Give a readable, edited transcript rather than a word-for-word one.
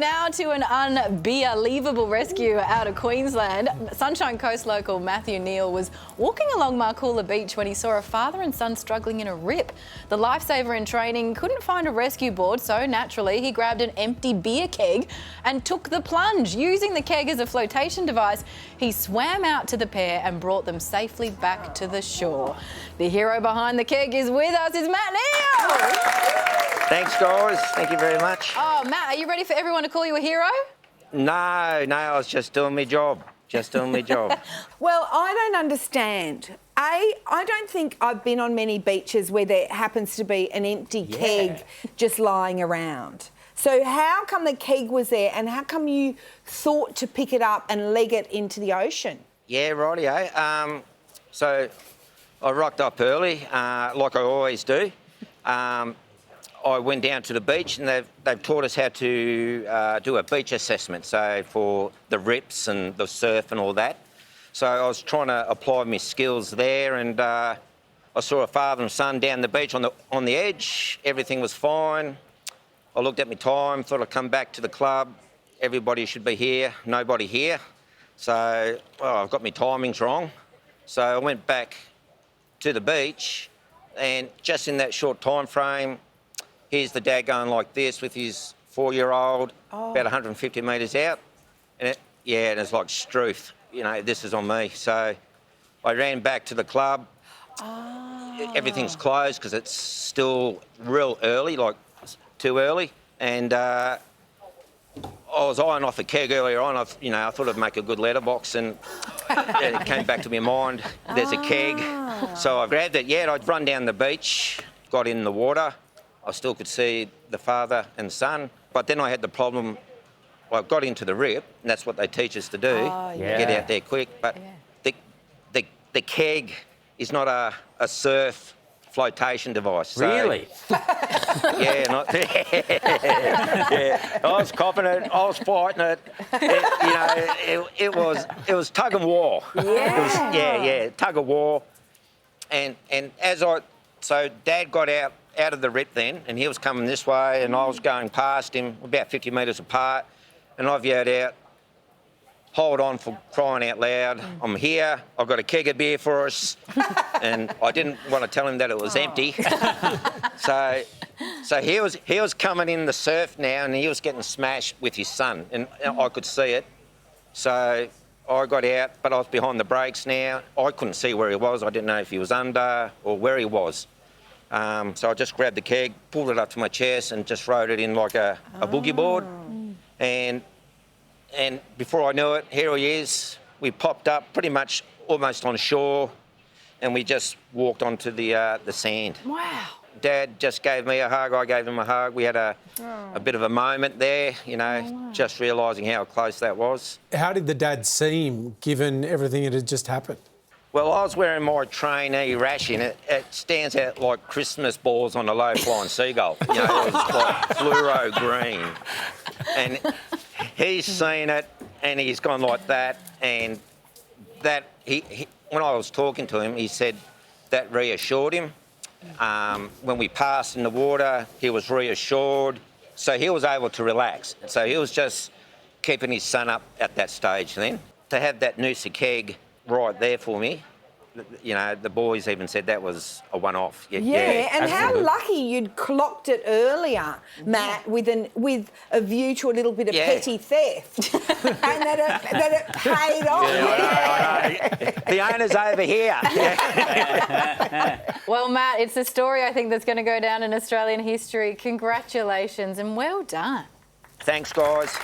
Now to an unbelievable rescue out of Queensland. Sunshine Coast local Matthew Neale was walking along Marcoola Beach when he saw a father and son struggling in a rip. The lifesaver in training couldn't find a rescue board, so naturally he grabbed an empty beer keg and took the plunge. Using the keg as a flotation device, he swam out to the pair and brought them safely back to the shore. The hero behind the keg is with us, is Matt Neale. Thanks, guys. Thank you very much. Oh, Matt, are you ready for everyone to call you a hero? No, I was just doing my job. Well, I don't understand. I don't think I've been on many beaches where there happens to be an empty keg just lying around. So how come the keg was there and how come you thought to pick it up and leg it into the ocean? Yeah, rightio. So I rocked up early, like I always do. I went down to the beach and they've taught us how to do a beach assessment, so for the rips and the surf and all that. So I was trying to apply my skills there and I saw a father and son down the beach on the edge. Everything was fine. I looked at my time, thought I'd come back to the club. Everybody should be here, nobody here. So, well, I've got my timings wrong. So I went back to the beach and just in that short time frame, here's the dad going like this with his 4-year-old, about 150 metres out. And it's like struth, this is on me. So I ran back to the club. Everything's closed because it's still real early, like too early. And I was eyeing off a keg earlier on. I thought I'd make a good letterbox and it came back to my mind, there's a keg. So I grabbed it, I'd run down the beach, got in the water. I still could see the father and son, but then I had the problem, I got into the rip, and that's what they teach us to do, get out there quick, but the keg is not a surf flotation device. So, really? I was copping it, I was fighting it. It was tug of war. Tug of war. And so Dad got out of the rip then, and he was coming this way, and I was going past him, about 50 metres apart, and I've yelled out, "Hold on, for crying out loud, I'm here, I've got a keg of beer for us." And I didn't want to tell him that it was empty. So he was coming in the surf now, and he was getting smashed with his son, and I could see it. So I got out, but I was behind the brakes now. I couldn't see where he was. I didn't know if he was under or where he was. So I just grabbed the keg, pulled it up to my chest and just rode it in like a boogie board. And before I knew it, here he is. We popped up pretty much almost on shore and we just walked onto the sand. Wow. Dad just gave me a hug, I gave him a hug. We had a bit of a moment there, just realising how close that was. How did the dad seem, given everything that had just happened? Well, I was wearing my trainee rash in it. It stands out like Christmas balls on a low-flying seagull. It was like fluoro green. And he's seen it and he's gone like that. And that, when I was talking to him, he said that reassured him. When we passed in the water, he was reassured. So he was able to relax. So he was just keeping his son up at that stage then. To have that Noosa keg right there for me, the boys even said that was a one-off. And how lucky you'd clocked it earlier, Matt, with a view to a little bit of petty theft, and that it paid off. The owner's over here. Well, Matt, it's a story I think that's going to go down in Australian history. Congratulations and well done. Thanks, guys.